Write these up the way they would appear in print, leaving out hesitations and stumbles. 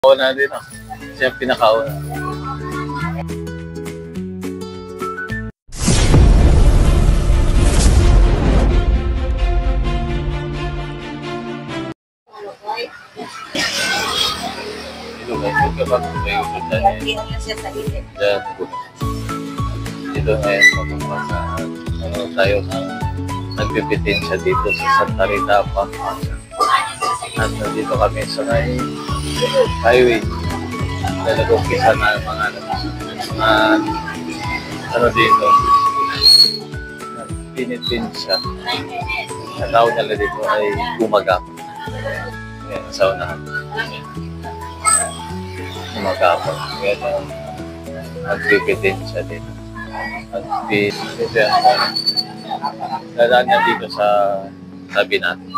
Una din ah. Siya pinakauna. Ito guys, ito ba? May usod na niya. Diyan. Dito ngayon papapasa. Tayo ng nagpipitin siya dito sa Santa Rita, Pampanga. At nandito kami sa may highway. Nag-umpisa na mga ano dito. Pinitin siya. Ang tawag nila dito ay gumagap. Yan, sa unahan. Gumagapon. Yan, nagpipitin siya dito. Nagpipitin siya. Dadaan niya dito sa tabi natin.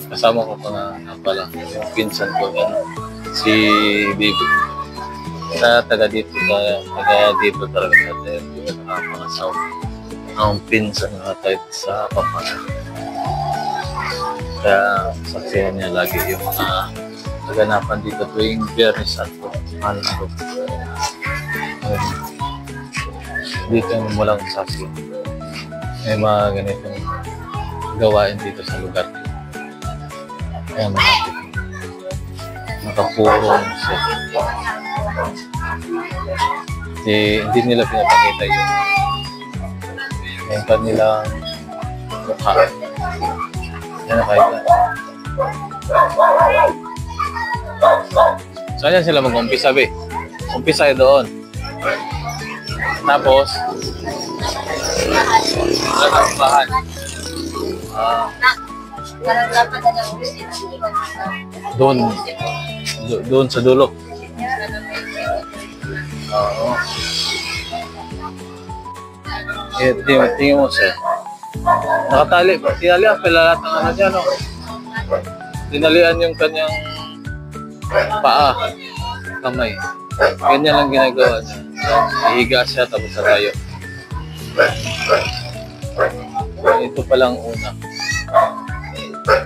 Kasama ko pa nga pala yung pinsan ko yan, si Bibi. Taga dito talaga sa dito nakapangasaw. Ang pinsan nga tayo sa Pampanga. Kaya saksihan niya lagi yung mga kaganapan dito tuwing Biyernes at Araw. Dito yung walang saksi. May mga ganitong gawain dito sa lugar. Ayan, nakapurong siya. Hindi nila pinapakita yung kanilang mukha. Yan nakita. So, ayan sila mag-umpisa, be. Umpisa doon. Tapos, nagkabahan. Doon sa dulo. Oo. Tingin mo siya. Nakatali. Tinali ang pala lahat ng ano niya, no? Tinalian yung kanyang paa. Kamay. Ganyan lang ginagawa niya. Ihiga siya tapos sa tayo. Ito palang una.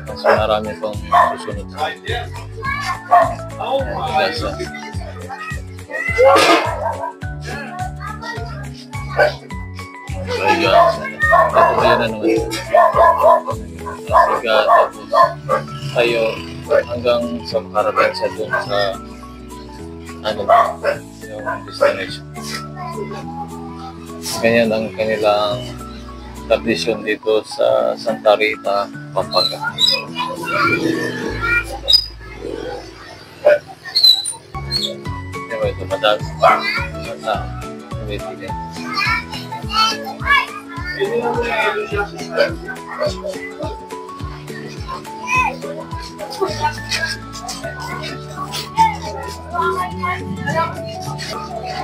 Mas marami pang susunod. Ito yun na naman. Siga, tapos tayo hanggang sa makarating siya dun sa yung destination. Ganyan ang kanilang tradisyon dito sa Santa Rita, Pampanga. Ito madami sa Medellin.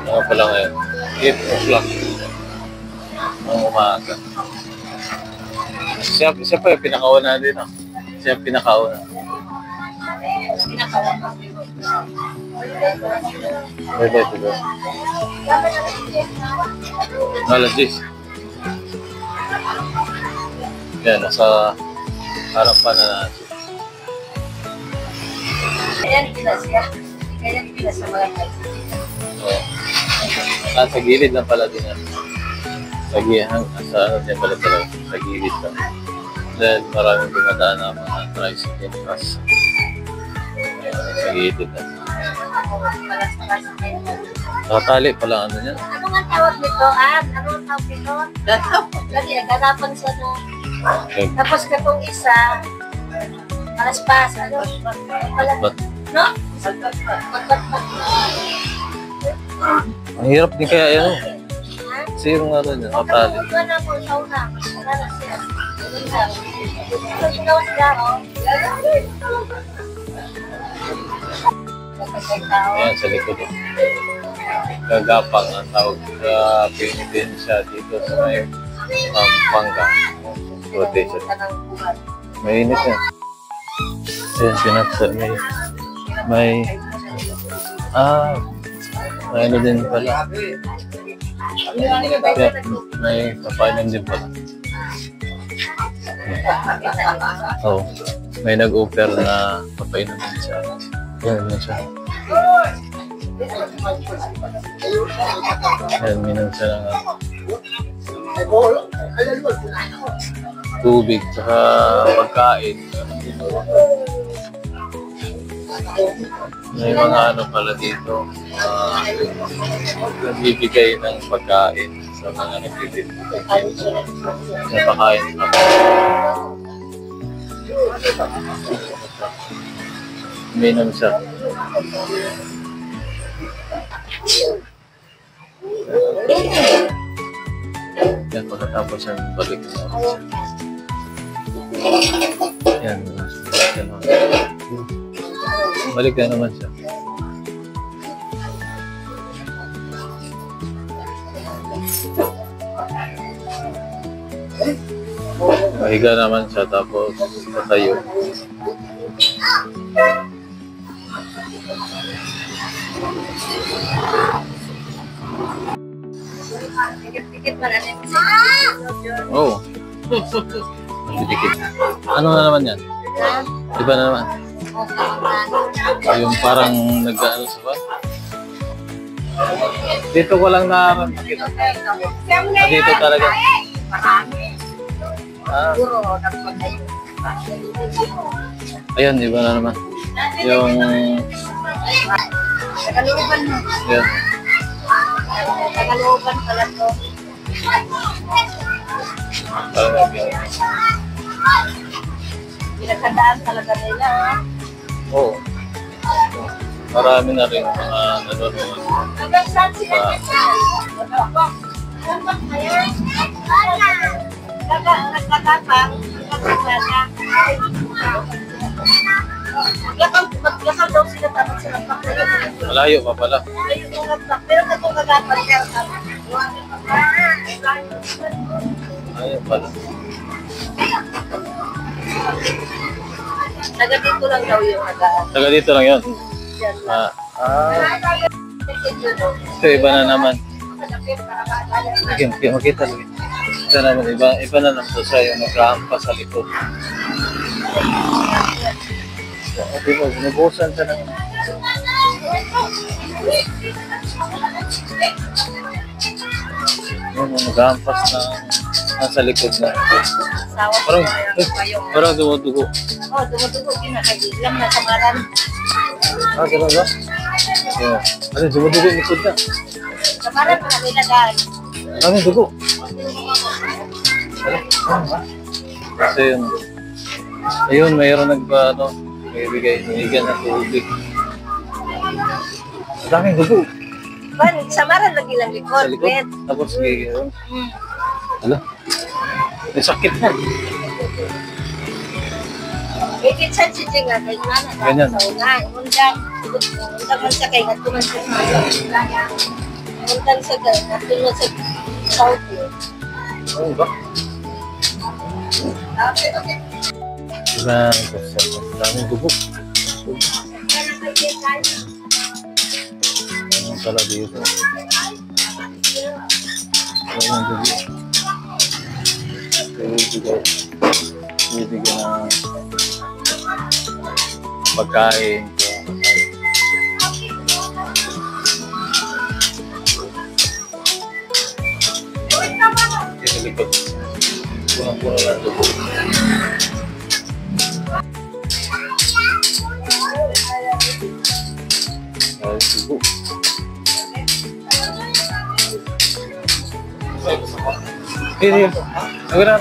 Ano pala ngayon? 8 o'clock ng umaga. Siya pa yung pinakauna din. Siya pinakauna. Ito doon. Alas 10. Yan, nasa harapan na natin. Ayan, pinasya. Ayan, pinasya mga kayo. Sa gilid lang pala din yan. Sa ano pala sa gilid lang. Dahil maraming dumadaan na mga tricycle bus. Sa gilid lang. Nakatali pala ano yan. Ano nga tawag nito? Ano ang tawag nito? Ganapan siya na. Tapos katong isa, palaspas. Ano? No? Ang hirap din kaya yan. Zero nga rin yan. Nakatali. Ayan sa likod. Gagapang ang tawag sa Pinipinsya dito sa may Pampanga. Rotation. Mainit yan. Ayan, sinapsa. May ano din pala. Yeah, may kapainan din pala. Oo. May nag-offer na papainumin siya. Yan, yun siya. Yan, minom siya ng tubig, tsaka pagkain. May mga ano pala dito, nagbibigay ng pagkain sa mga nagtitinda. Napakain pa. Minom siya. Yan, pagkatapos yan, balik na. Yan, balik na naman siya. Mahiga naman siya, tapos tatayo. Dikit-dikit pa rin. Oo. Dikit. Ano na naman yan? Iba na naman. Yung parang nag-ano sa ba? Dito ko lang nakakita. Dito talaga. Ayan, iba na naman. Yung... Tagalooban mo. Yan. Tagalooban pala to. Pinagkandaan talaga nila. Oo. Marami na rin mga nanonood. Hanggang saan sila nagkatapang, maglakad daw sila tapos sila pakayo. Malayo pa pala. Pero katong kagapag Ayaw pala. taga dito lang daw yung Taga dito lang yun. So iba na naman. Sige, makita lagi. Ito naman, iba na naman siya yung nag-aampas sa likod. Di ba, binubusan siya ng... Yun, nag-aampas na nasa likod na. Parang dumudugo. Oh, dumudugo, kinakailam na samaran. Gano'n ba? Yeah. Ano, dumudugo yung likod na. Samaran pa nila dahil. Ano, dugo? Ano ba? Kasi yun. Ayun, mayroon nagbigyan ng tubig. Ang daming dugo. Samaran lagi lang likod. Sa likod. Tapos, ano? May sakit na. May kitsan si Jing nga kay Nana. Ganyan. Sa una. Undang man siya kay natuman siya. Undang sa natuman sa South. Ano ba? Ang daming dugo. Ano pala dito? Ano yung dugo? Bibigyan ng pagkain. Likod. Puno-puno lang dugo. Dugo. Hindi. Nagana.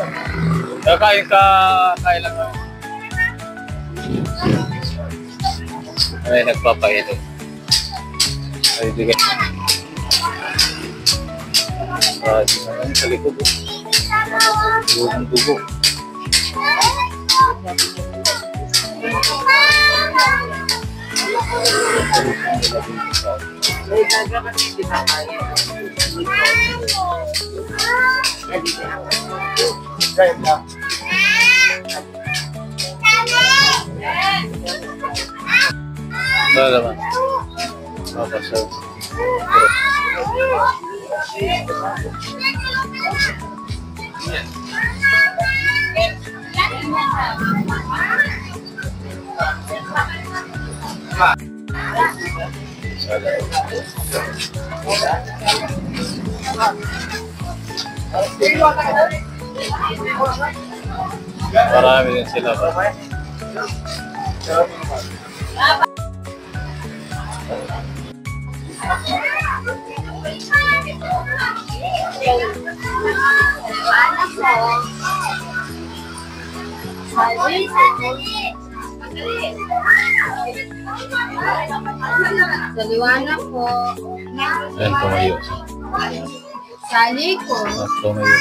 Kakain lang. Ay, nagpapainom. Ay, bigay. Sa likod. Dugo. Wala naman. Mapasal. Marami din sila ba? Daliwana po. Yan, tumayo. Sali ko. At tumayo.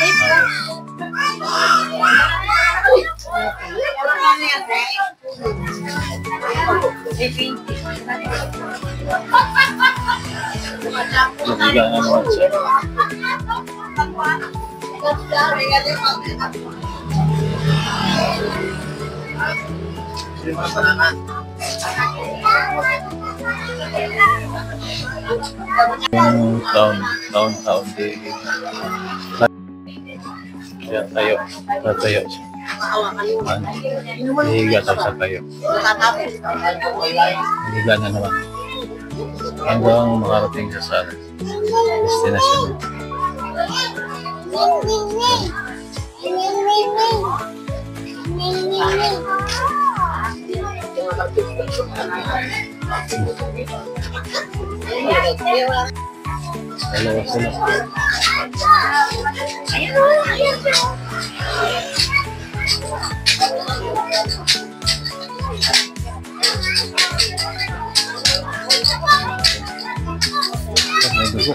Nagiga na naman siya. Yung downtown day. Yan, tayo. Tatayo siya. Hihiga daw sa tayo. Hihiga na naman. Hanggang makarating siya sa destination. Dalawa sila. May dugo.